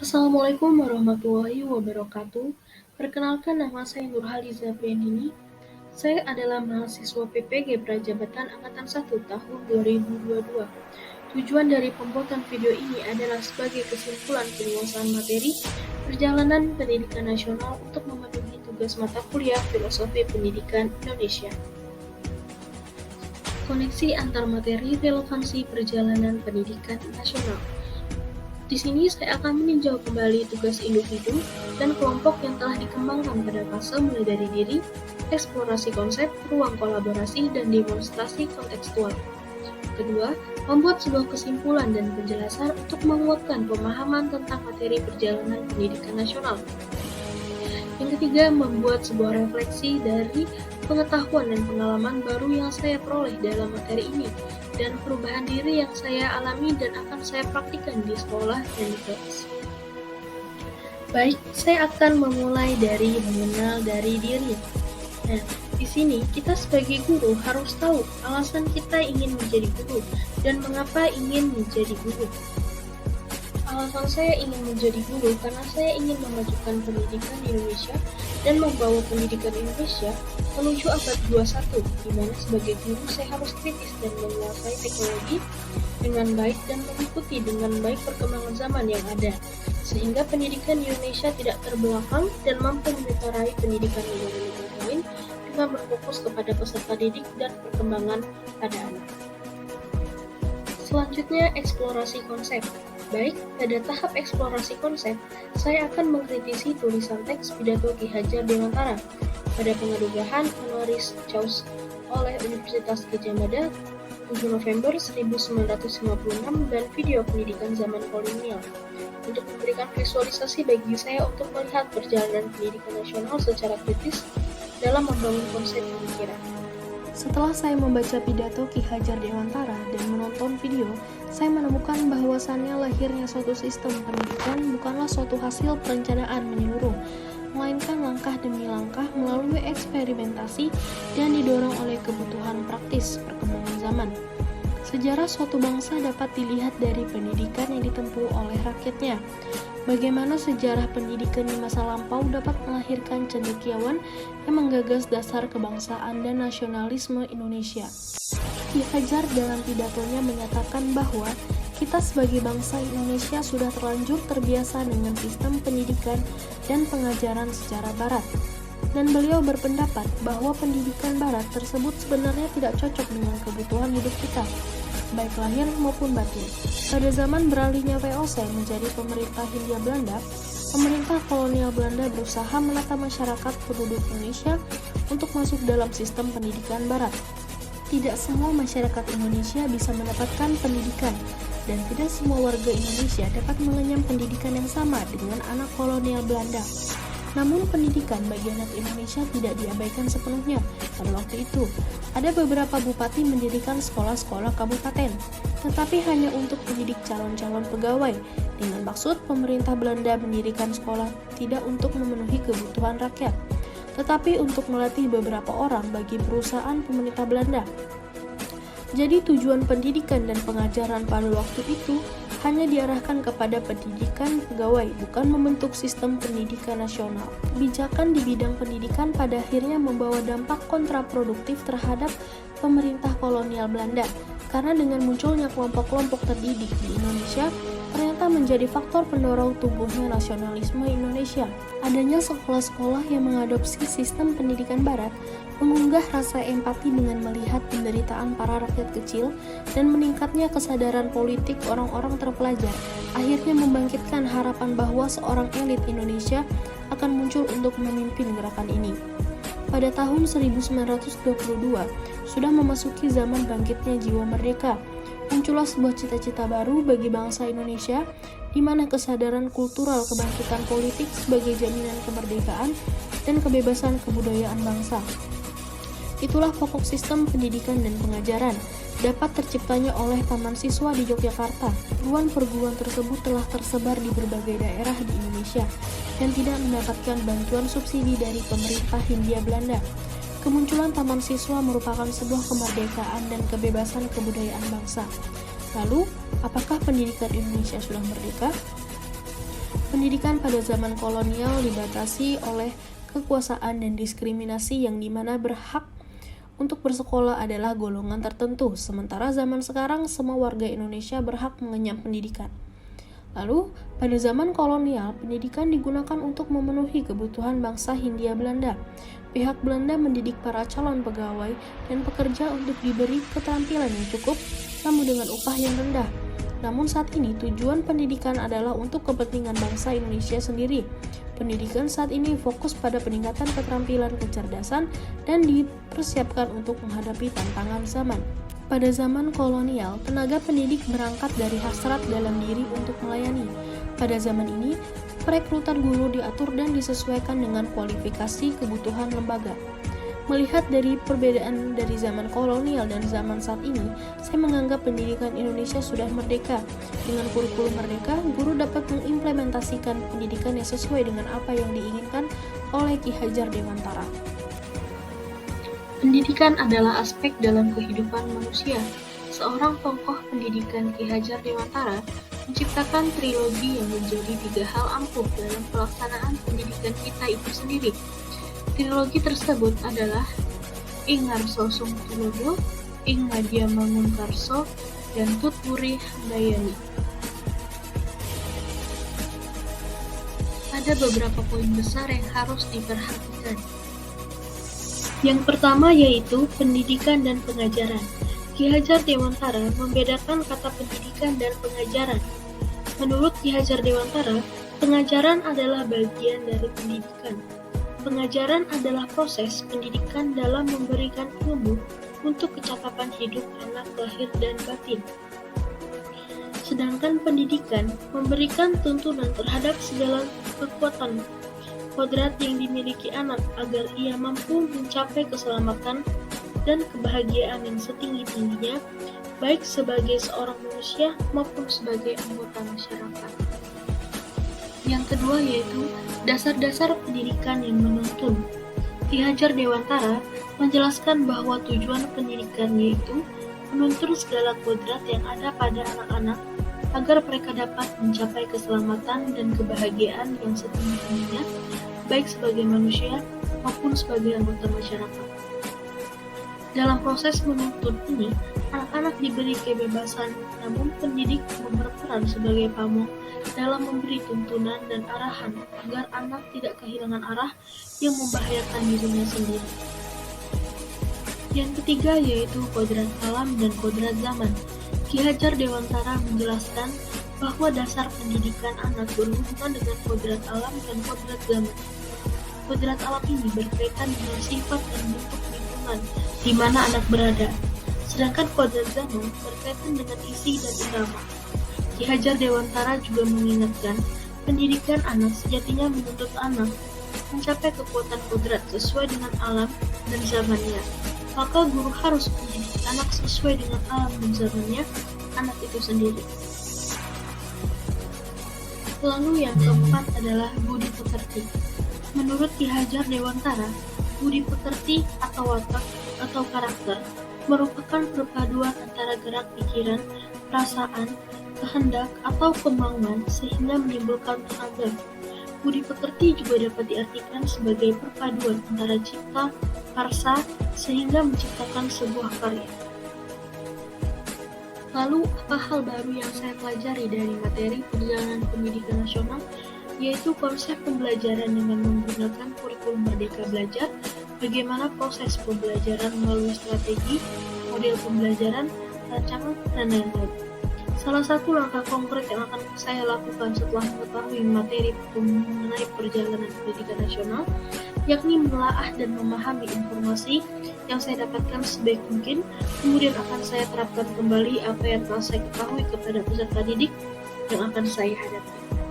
Assalamualaikum warahmatullahi wabarakatuh. Perkenalkan, nama saya Nurhaliza Priandini. Saya adalah mahasiswa PPG Prajabatan Angkatan 1 tahun 2022. Tujuan dari pembuatan video ini adalah sebagai kesimpulan penguasaan materi perjalanan pendidikan nasional untuk memenuhi tugas mata kuliah Filosofi Pendidikan Indonesia. Koneksi antar materi relevansi perjalanan pendidikan nasional. Di sini saya akan meninjau kembali tugas individu dan kelompok yang telah dikembangkan pada fase mulai dari diri, eksplorasi konsep, ruang kolaborasi, dan demonstrasi kontekstual. Kedua, membuat sebuah kesimpulan dan penjelasan untuk menguatkan pemahaman tentang materi perjalanan pendidikan nasional. Yang ketiga, membuat sebuah refleksi dari pengetahuan dan pengalaman baru yang saya peroleh dalam materi ini, dan perubahan diri yang saya alami dan akan saya praktikkan di sekolah dan di kelas. Baik, saya akan memulai dari mengenal dari diri. Nah, di sini kita sebagai guru harus tahu alasan kita ingin menjadi guru dan mengapa ingin menjadi guru. Alasan saya ingin menjadi guru karena saya ingin memajukan pendidikan di Indonesia dan membawa pendidikan Indonesia menuju abad 21, di mana sebagai guru saya harus kritis dan menguasai teknologi dengan baik dan mengikuti dengan baik perkembangan zaman yang ada, sehingga pendidikan di Indonesia tidak terbelakang dan mampu menyuarahi pendidikan di negara lain dengan berfokus kepada peserta didik dan perkembangan pada anak. Selanjutnya, eksplorasi konsep. Baik, pada tahap eksplorasi konsep, saya akan mengkritisi tulisan teks pidato Ki Hajar Dewantara pada penganugerahan honoris causa oleh Universitas Gadjah Mada 7 November 1956 dan video pendidikan zaman kolonial untuk memberikan visualisasi bagi saya untuk melihat perjalanan pendidikan nasional secara kritis dalam membangun konsep pemikiran. Setelah saya membaca pidato Ki Hajar Dewantara dan menonton video, saya menemukan bahwasannya lahirnya suatu sistem pendidikan bukanlah suatu hasil perencanaan menyeluruh, melainkan langkah demi langkah melalui eksperimentasi dan didorong oleh kebutuhan praktis perkembangan zaman. Sejarah suatu bangsa dapat dilihat dari pendidikan yang ditempuh oleh rakyatnya. Bagaimana sejarah pendidikan di masa lampau dapat melahirkan cendekiawan yang menggagas dasar kebangsaan dan nasionalisme Indonesia. Ki Hajar dalam pidatonya menyatakan bahwa kita sebagai bangsa Indonesia sudah terlanjur terbiasa dengan sistem pendidikan dan pengajaran secara barat. Dan beliau berpendapat bahwa pendidikan barat tersebut sebenarnya tidak cocok dengan kebutuhan hidup kita, baik lahir maupun batin. Pada zaman beralihnya VOC menjadi pemerintah Hindia Belanda, pemerintah kolonial Belanda berusaha menata masyarakat penduduk Indonesia untuk masuk dalam sistem pendidikan barat. Tidak semua masyarakat Indonesia bisa mendapatkan pendidikan, dan tidak semua warga Indonesia dapat mengenyam pendidikan yang sama dengan anak kolonial Belanda. Namun pendidikan bagi anak Indonesia tidak diabaikan sepenuhnya pada waktu itu. Ada beberapa bupati mendirikan sekolah-sekolah kabupaten, tetapi hanya untuk mendidik calon-calon pegawai, dengan maksud pemerintah Belanda mendirikan sekolah tidak untuk memenuhi kebutuhan rakyat, tetapi untuk melatih beberapa orang bagi perusahaan pemerintah Belanda. Jadi tujuan pendidikan dan pengajaran pada waktu itu hanya diarahkan kepada pendidikan pegawai, bukan membentuk sistem pendidikan nasional. Kebijakan di bidang pendidikan pada akhirnya membawa dampak kontraproduktif terhadap pemerintah kolonial Belanda, karena dengan munculnya kelompok-kelompok terdidik di Indonesia, ternyata menjadi faktor pendorong tumbuhnya nasionalisme Indonesia. Adanya sekolah-sekolah yang mengadopsi sistem pendidikan barat mengunggah rasa empati dengan melihat penderitaan para rakyat kecil dan meningkatnya kesadaran politik orang-orang terpelajar, akhirnya membangkitkan harapan bahwa seorang elit Indonesia akan muncul untuk memimpin gerakan ini. Pada tahun 1922, sudah memasuki zaman bangkitnya jiwa merdeka. Muncullah sebuah cita-cita baru bagi bangsa Indonesia, di mana kesadaran kultural kebangkitan politik sebagai jaminan kemerdekaan dan kebebasan kebudayaan bangsa. Itulah pokok sistem pendidikan dan pengajaran. Dapat terciptanya oleh Taman Siswa di Yogyakarta. Perguruan tersebut telah tersebar di berbagai daerah di Indonesia dan tidak mendapatkan bantuan subsidi dari pemerintah Hindia Belanda. Kemunculan Taman Siswa merupakan sebuah kemerdekaan dan kebebasan kebudayaan bangsa. Lalu, apakah pendidikan Indonesia sudah merdeka? Pendidikan pada zaman kolonial dibatasi oleh kekuasaan dan diskriminasi yang dimana berhak untuk bersekolah adalah golongan tertentu, sementara zaman sekarang semua warga Indonesia berhak mengenyam pendidikan. Lalu, pada zaman kolonial, pendidikan digunakan untuk memenuhi kebutuhan bangsa Hindia Belanda. Pihak Belanda mendidik para calon pegawai dan pekerja untuk diberi keterampilan yang cukup, namun dengan upah yang rendah. Namun saat ini tujuan pendidikan adalah untuk kepentingan bangsa Indonesia sendiri. Pendidikan saat ini fokus pada peningkatan keterampilan kecerdasan dan dipersiapkan untuk menghadapi tantangan zaman. Pada zaman kolonial, tenaga pendidik berangkat dari hasrat dalam diri untuk melayani. Pada zaman ini, perekrutan guru diatur dan disesuaikan dengan kualifikasi kebutuhan lembaga. Melihat dari perbedaan dari zaman kolonial dan zaman saat ini, saya menganggap pendidikan Indonesia sudah merdeka. Dengan kurikulum merdeka, guru dapat mengimplementasikan pendidikan yang sesuai dengan apa yang diinginkan oleh Ki Hajar Dewantara. Pendidikan adalah aspek dalam kehidupan manusia. Seorang tokoh pendidikan Ki Hajar Dewantara menciptakan trilogi yang menjadi 3 hal ampuh dalam pelaksanaan pendidikan kita itu sendiri. Trilogi tersebut adalah Ing Ngarso Sung Tulodo, Ing Madya Mangunkarso, dan Tut Wuri Handayani. Ada beberapa poin besar yang harus diperhatikan. Yang pertama yaitu pendidikan dan pengajaran. Ki Hajar Dewantara membedakan kata pendidikan dan pengajaran. Menurut Ki Hajar Dewantara, pengajaran adalah bagian dari pendidikan. Pengajaran adalah proses pendidikan dalam memberikan ilmu untuk kecakapan hidup anak lahir dan batin. Sedangkan pendidikan memberikan tuntunan terhadap segala kekuatan kodrat yang dimiliki anak agar ia mampu mencapai keselamatan dan kebahagiaan yang setinggi-tingginya, baik sebagai seorang manusia maupun sebagai anggota masyarakat. Yang kedua yaitu dasar-dasar pendidikan yang menuntun. Ki Hajar Dewantara menjelaskan bahwa tujuan pendidikan yaitu menuntun segala kodrat yang ada pada anak-anak agar mereka dapat mencapai keselamatan dan kebahagiaan yang setinggi-tingginya, baik sebagai manusia maupun sebagai anggota masyarakat. Dalam proses menuntun ini, anak-anak diberi kebebasan, namun pendidik berperan sebagai pamong dalam memberi tuntunan dan arahan agar anak tidak kehilangan arah yang membahayakan dirinya sendiri. Yang ketiga yaitu kodrat alam dan kodrat zaman. Ki Hajar Dewantara menjelaskan bahwa dasar pendidikan anak berhubungan dengan kodrat alam dan kodrat zaman. Kodrat alam ini berkaitan dengan sifat dan bentuk lingkungan di mana anak berada, sedangkan kodrat zaman berkaitan dengan isi dan irama. Ki Hajar Dewantara juga mengingatkan, pendidikan anak sejatinya menuntut anak mencapai kekuatan kodrat sesuai dengan alam dan zamannya. Maka guru harus mendidik anak sesuai dengan alam dan zamannya anak itu sendiri. Lalu yang keempat adalah budi pekerti. Menurut Ki Hajar Dewantara, budi pekerti atau watak atau karakter merupakan perpaduan antara gerak pikiran, perasaan, kehendak atau kemauan sehingga menimbulkan tenaga. Budi pekerti juga dapat diartikan sebagai perpaduan antara cipta, karsa sehingga menciptakan sebuah karya. Lalu, apa hal baru yang saya pelajari dari materi perjalanan pendidikan nasional, yaitu konsep pembelajaran dengan menggunakan kurikulum Merdeka Belajar, bagaimana proses pembelajaran melalui strategi, model pembelajaran, rancangan, dan lain-lain. Salah satu langkah konkret yang akan saya lakukan setelah mengetahui materi mengenai perjalanan pendidikan nasional, yakni menelaah dan memahami informasi yang saya dapatkan sebaik mungkin, kemudian akan saya terapkan kembali apa yang telah saya ketahui kepada peserta didik yang akan saya hadapi.